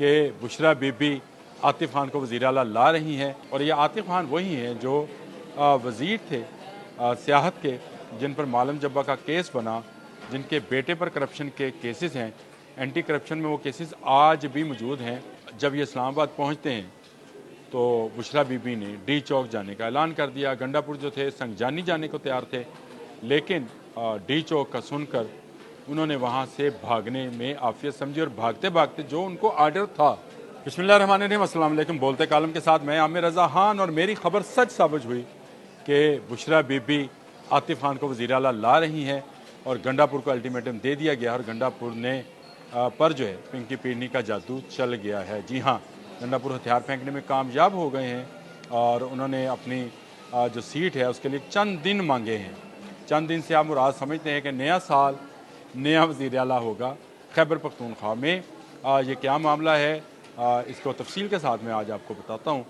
कि बुशरा बीबी आतिफ खान को वज़ीर आला ला रही हैं और ये आतिफ खान वही हैं जो वज़ीर थे सियाहत के, जिन पर मालम जब्बा का केस बना, जिनके बेटे पर करप्शन के केसेस हैं, एंटी करप्शन में वो केसेस आज भी मौजूद हैं। जब ये इस्लामाबाद पहुँचते हैं तो बुशरा बीबी ने डी चौक जाने का ऐलान कर दिया। गंडापुर जो थे संगजानी जाने को तैयार थे, लेकिन डी चौक का सुनकर उन्होंने वहाँ से भागने में आफियत समझी और भागते भागते जो उनको आर्डर था। बिस्मिल्लाहिर्रहमानिर्रहीम, अस्सलाम वालेकुम। बोलते कालम के साथ मैं आमिर रज़ा खान और मेरी खबर सच साबित हुई कि बुशरा बीबी आतिफ खान को वज़ीर आला ला रही हैं और गंडापुर को अल्टीमेटम दे दिया गया और गंडापुर ने पर जो है पिंकी पीरनी का जादू चल गया है। जी हाँ, गंडापुर हथियार फेंकने में कामयाब हो गए हैं और उन्होंने अपनी जो सीट है उसके लिए चंद दिन मांगे हैं। चंद दिन से आप मुराद समझते हैं कि नया साल नया वज़ीर आला होगा खैबर पख्तूनख्वा में। ये क्या मामला है, इसको तफसील के साथ मैं आज आपको बताता हूँ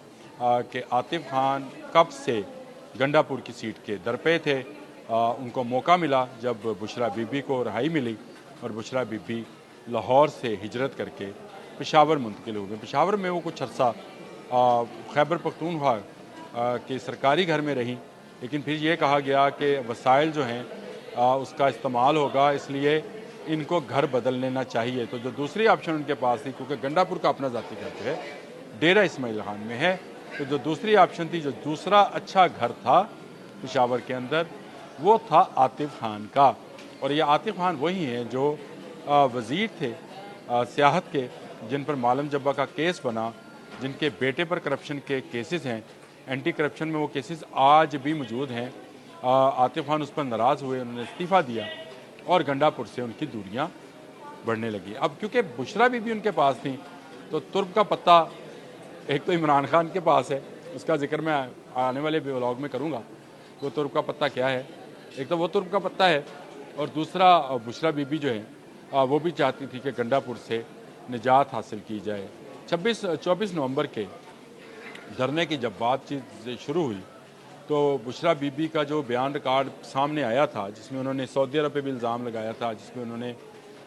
कि आतिफ खान कब से गंडापुर की सीट के दरपे थे। उनको मौका मिला जब बुशरा बीबी को रहाई मिली और बुशरा बीबी लाहौर से हिजरत करके पेशावर मुंतकिल हो गए। पेशावर में वो कुछ अर्सा खैबर पख्तूनख्वा के सरकारी घर में रहीं, लेकिन फिर ये कहा गया कि वसाइल जो हैं उसका इस्तेमाल होगा, इसलिए इनको घर बदल लेना चाहिए। तो जो दूसरी ऑप्शन उनके पास थी, क्योंकि गंडापुर का अपना ज़ाती घर जो है डेरा इस्माइल खान में है, तो जो दूसरी ऑप्शन थी, जो दूसरा अच्छा घर था पेशावर के अंदर, वो था आतिफ खान का। और ये आतिफ खान वही हैं जो वज़ीर थे सियाहत के, जिन पर मालम जब्बा का केस बना, जिनके बेटे पर करप्शन के केसेस हैं, एंटी करप्शन में वो केसेस आज भी मौजूद हैं। आतिफ खान उस पर नाराज़ हुए, उन्होंने इस्तीफ़ा दिया और गंडापुर से उनकी दूरियां बढ़ने लगी। अब क्योंकि बुशरा बीबी उनके पास थी, तो तुर्क का पत्ता एक तो इमरान खान के पास है, उसका जिक्र मैं आने वाले व्लॉग में करूँगा। वो तुर्क का पत्ता क्या है, एक तो वो तुर्क का पत्ता है और दूसरा बुशरा बीबी जो है वो भी चाहती थी कि गंडापुर से निजात हासिल की जाए। 24 नवंबर के धरने की जब बातचीत शुरू हुई तो बुशरा बीबी का जो बयान रिकॉर्ड सामने आया था, जिसमें उन्होंने सऊदी अरब पे भी इल्ज़ाम लगाया था, जिसमें उन्होंने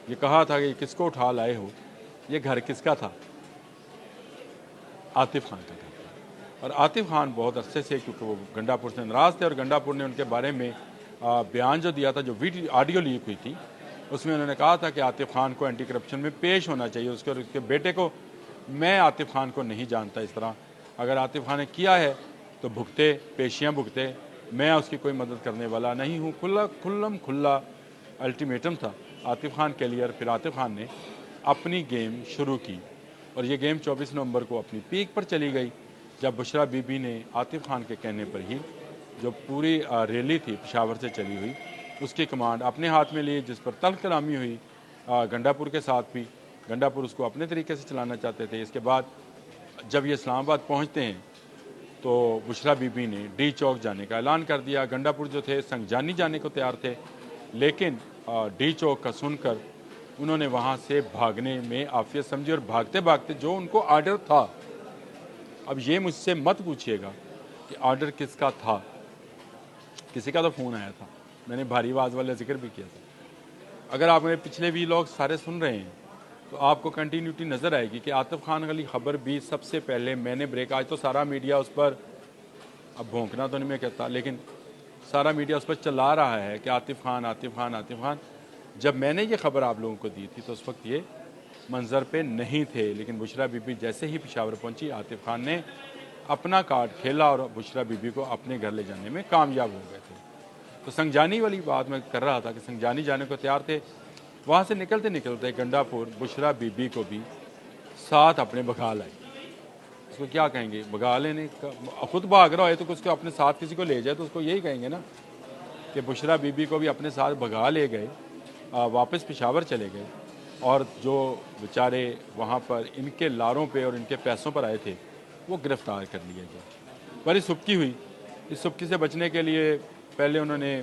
ये कहा था कि किसको उठा लाए हो, ये घर किसका था, आतिफ खान का घर था। और आतिफ खान बहुत अरसे से, क्योंकि वो गंडापुर से नाराज़ थे और गंडापुर ने उनके बारे में बयान जो दिया था, जो वीडियो ऑडियो लीक हुई थी, उसमें उन्होंने कहा था कि आतिफ खान को एंटी करप्शन में पेश होना चाहिए। उसके और उसके बेटे को, मैं आतिफ खान को नहीं जानता इस तरह, अगर आतिफ खान ने किया है तो भुगते, पेशियाँ भुगते, मैं उसकी कोई मदद करने वाला नहीं हूँ। खुल्ला अल्टीमेटम था आतिफ खान के लिए। और फिर आतिफ खान ने अपनी गेम शुरू की और ये गेम 24 नवंबर को अपनी पीक पर चली गई, जब बुशरा बीबी ने आतिफ खान के कहने पर ही जो पूरी रैली थी पेशावर से चली हुई, उसकी कमांड अपने हाथ में ली, जिस पर तल्ख कलामी हुई गंडापुर के साथ भी। गंडापुर उसको अपने तरीके से चलाना चाहते थे। इसके बाद जब ये इस्लामाबाद पहुँचते हैं तो बुशरा बीबी ने डी चौक जाने का ऐलान कर दिया। गंडापुर जो थे संगजानी जाने को तैयार थे, लेकिन डी चौक का सुनकर उन्होंने वहाँ से भागने में आफियत समझी और भागते भागते जो उनको आर्डर था, अब ये मुझसे मत पूछिएगा कि आर्डर किसका था, किसी का तो फ़ोन आया था, मैंने भारी आवाज़ वाला जिक्र भी किया था। अगर आप मेरे पिछले व्लॉग सारे सुन रहे हैं तो आपको कंटिन्यूटी नज़र आएगी कि आतिफ खान वाली ख़बर भी सबसे पहले मैंने ब्रेक, आज तो सारा मीडिया उस पर, अब भोंकना तो नहीं मैं कहता, लेकिन सारा मीडिया उस पर चला रहा है कि आतिफ खान आतिफ खान आतिफ खान। जब मैंने ये खबर आप लोगों को दी थी तो उस वक्त ये मंजर पे नहीं थे, लेकिन बुशरा बीबी जैसे ही पेशावर पहुंची, आतिफ खान ने अपना कार्ड खेला और बुशरा बीबी को अपने घर ले जाने में कामयाब हो गए थे। तो संगजानी वाली बात मैं कर रहा था कि संगजानी जाने को तैयार थे। वहाँ से निकलते निकलते गंडापुर बुशरा बीबी को भी साथ अपने भगा लाए। उसको क्या कहेंगे, भगा लेने का, खुद भाग रहा है तो उसको अपने साथ किसी को ले जाए तो उसको यही कहेंगे ना कि बुशरा बीबी को भी अपने साथ भगा ले गए, वापस पेशावर चले गए। और जो बेचारे वहाँ पर इनके लारों पे और इनके पैसों पर आए थे वो गिरफ़्तार कर लिए गए। बड़ी सुबकी हुई। इस सुबकी से बचने के लिए पहले उन्होंने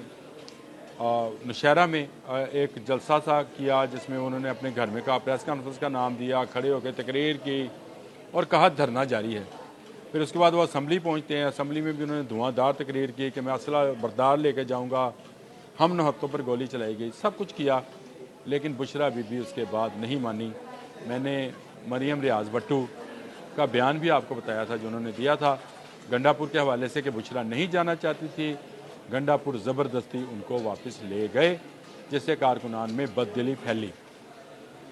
नौशहरा में एक जलसा सा किया, जिसमें उन्होंने अपने घर में कहा, प्रेस कॉन्फ्रेंस का नाम दिया, खड़े होकर तकरीर की और कहा धरना जारी है। फिर उसके बाद वो असम्बली पहुँचते हैं। असम्बली में भी उन्होंने धुआंधार तकरीर की कि मैं असला बरदार लेके जाऊँगा, हम नहत्तों पर गोली चलाई गई, सब कुछ किया, लेकिन बुशरा बीबी उसके बाद नहीं मानी। मैंने मरियम रियाज भट्टू का बयान भी आपको बताया था जो उन्होंने दिया था गंडापुर के हवाले से कि बुशरा नहीं जाना चाहती थी, गंडापुर ज़बरदस्ती उनको वापस ले गए, जिससे कारकुनान में बददिली फैली।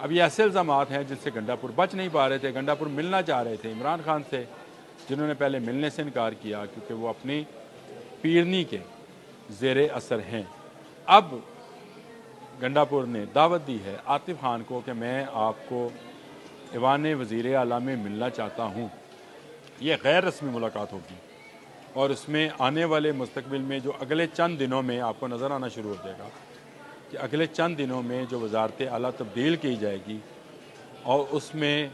अब ये ऐसे इल्ज़ाम हैं जिनसे गंडापुर बच नहीं पा रहे थे। गंडापुर मिलना चाह रहे थे इमरान खान से, जिन्होंने पहले मिलने से इनकार किया क्योंकि वो अपनी पीरनी के ज़ेरे असर हैं। अब गंडापुर ने दावत दी है आतिफ खान को कि मैं आपको ऐवान वज़ीर आला में मिलना चाहता हूँ। ये गैर रस्मी मुलाकात होगी और उसमें आने वाले मुस्तकबिल में जो अगले चंद दिनों में आपको नज़र आना शुरू हो जाएगा कि अगले चंद दिनों में जो वजारत आला तब्दील की जाएगी और उसमें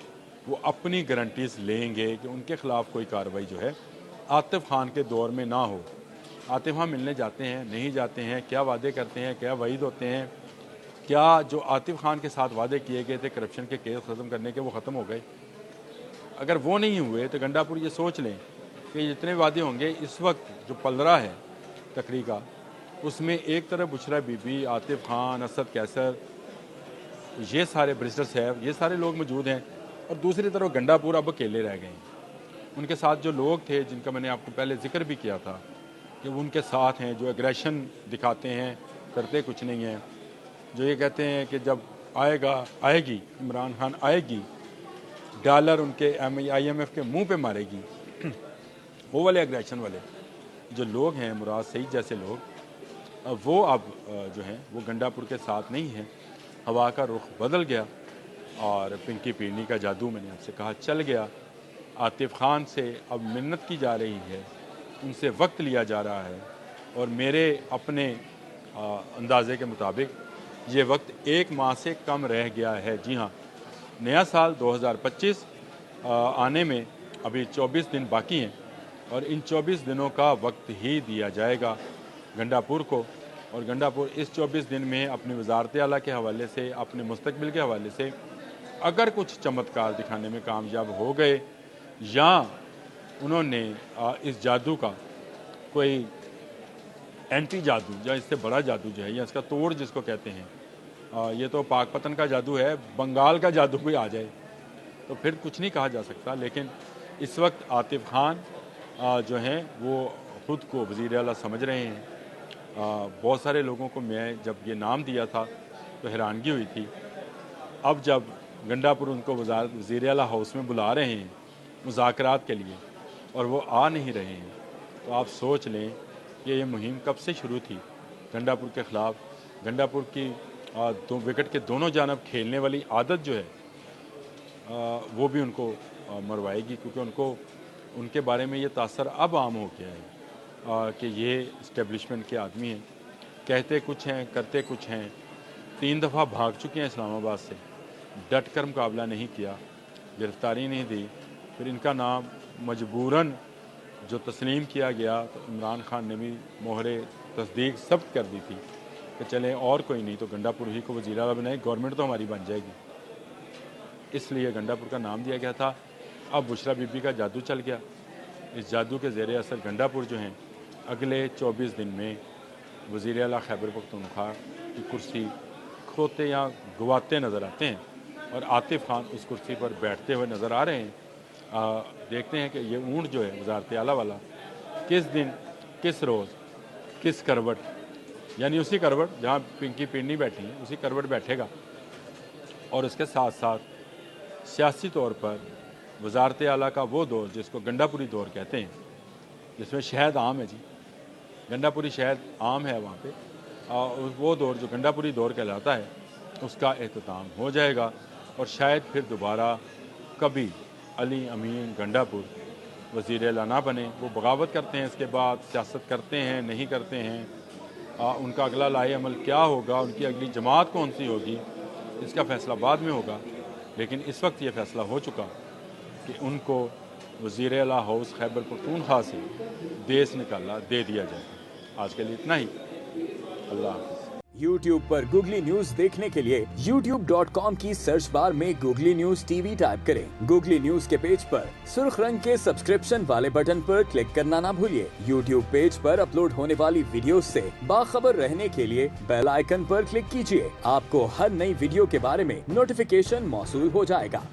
वो अपनी गारंटीज़ लेंगे कि उनके ख़िलाफ़ कोई कार्रवाई जो है आतिफ खान के दौर में ना हो। आतिफ खान मिलने जाते हैं, नहीं जाते हैं, क्या वादे करते हैं, क्या वईद होते हैं, क्या जो आतिफ खान के साथ वादे किए गए थे करप्शन के केस ख़त्म करने के वो ख़त्म हो गए? अगर वो नहीं हुए तो गंडापुर ये सोच लें कि जितने वादे होंगे इस वक्त जो पलरा है तकरीर का, उसमें एक तरफ बुशरा बीबी, आतिफ खान, असद कैसर, ये सारे बैरिस्टर साहब, ये सारे लोग मौजूद हैं और दूसरी तरफ गंडापुर अब अकेले रह गए हैं। उनके साथ जो लोग थे जिनका मैंने आपको पहले जिक्र भी किया था कि वो उनके साथ हैं, जो एग्रेशन दिखाते हैं, करते कुछ नहीं हैं, जो ये कहते हैं कि जब आएगी इमरान खान आएगी, डॉलर उनके IMF के मुंह पे मारेगी, वो वाले एग्रेशन वाले जो लोग हैं, मुराद सईद जैसे लोग, वो अब जो हैं वो गंडापुर के साथ नहीं हैं। हवा का रुख बदल गया और पिंकी पीरनी का जादू मैंने आपसे कहा चल गया। आतिफ खान से अब मिन्नत की जा रही है, उनसे वक्त लिया जा रहा है और मेरे अपने अंदाजे के मुताबिक ये वक्त 1 माह से कम रह गया है। जी हाँ, नया साल 2025 आने में अभी 24 दिन बाकी हैं और इन 24 दिनों का वक्त ही दिया जाएगा गंडापुर को। और गंडापुर इस 24 दिन में अपनी वजारत आला के हवाले से, अपने मुस्तकबिल के हवाले से अगर कुछ चमत्कार दिखाने में कामयाब हो गए या उन्होंने इस जादू का कोई एंटी जादू या इससे बड़ा जादू जो है या इसका तोड़ जिसको कहते हैं, ये तो पाकपतन का जादू है, बंगाल का जादू कोई आ जाए तो फिर कुछ नहीं कहा जा सकता। लेकिन इस वक्त आतिफ खान जो हैं वो ख़ुद को वज़ीर आला समझ रहे हैं। बहुत सारे लोगों को मैं जब ये नाम दिया था तो हैरानगी हुई थी। अब जब गंडापुर उनको वज़ीर आला हाउस में बुला रहे हैं मुज़ाकरात के लिए और वो आ नहीं रहे हैं, तो आप सोच लें कि ये मुहिम कब से शुरू थी गंडापुर के ख़िलाफ़। गंडापुर की 2 विकेट के दोनों जानब खेलने वाली आदत जो है वो भी उनको मरवाएगी, क्योंकि उनके बारे में ये तासर अब आम हो गया है कि ये इस्टेब्लिशमेंट के आदमी हैं, कहते कुछ हैं करते कुछ हैं। 3 दफ़ा भाग चुके हैं इस्लामाबाद से, डट कर मुकाबला नहीं किया, गिरफ्तारी नहीं दी, फिर इनका नाम मजबूरन जो तस्लीम किया गया तो इमरान खान ने भी मोहरे तस्दीक सब्त कर दी थी कि चलें और कोई नहीं तो गंडापुर ही को वज़ीर आला बनाए, गवर्नमेंट तो हमारी बन जाएगी, इसलिए गंडापुर का नाम दिया गया था। अब बुशरा बीबी का जादू चल गया। इस जादू के ज़ेरे असर गंडापुर जो हैं अगले 24 दिन में वज़ीर आला खैबर पख्तूनख्वा की कुर्सी खोते या गवाते नज़र आते हैं और आतिफ खान उस कुर्सी पर बैठते हुए नज़र आ रहे हैं। देखते हैं कि ये ऊँट जो है वज़ारत आला वाला किस दिन, किस रोज़, किस करवट, यानी उसी करवट जहाँ पिंकी पीरनी बैठी हैं उसी करवट बैठेगा और उसके साथ साथ सियासी तौर पर वज़ारत आला का वो दौर जिसको गंडापुरी दौर कहते हैं, जिसमें शहद आम है जी, गंडापुरी शहद आम है वहाँ पे, वो दौर जो गंडापुरी दौर कहलाता है उसका एहतमाम हो जाएगा और शायद फिर दोबारा कभी अली अमीन गंडापुर वज़ीर आला ना बने। वो बगावत करते हैं, इसके बाद सियासत करते हैं, नहीं करते हैं, उनका अगला लाए अमल क्या होगा, उनकी अगली जमात कौन सी होगी, इसका फ़ैसला बाद में होगा। लेकिन इस वक्त ये फ़ैसला हो चुका कि उनको वज़ीर आला हाउस खैबर पख्तूनख्वा से देश निकाला दे दिया जाएगा। आज के लिए इतना ही। अल्लाह हाफ़िज़। YouTube पर गूगली न्यूज देखने के लिए youtube.com की सर्च बार में गूगली न्यूज TV टाइप करें। गूगली न्यूज के पेज पर सुर्ख रंग के सब्सक्रिप्शन वाले बटन पर क्लिक करना ना भूलिए। YouTube पेज पर अपलोड होने वाली वीडियोस से बाखबर रहने के लिए बेल आइकन पर क्लिक कीजिए। आपको हर नई वीडियो के बारे में नोटिफिकेशन मौसूल हो जाएगा।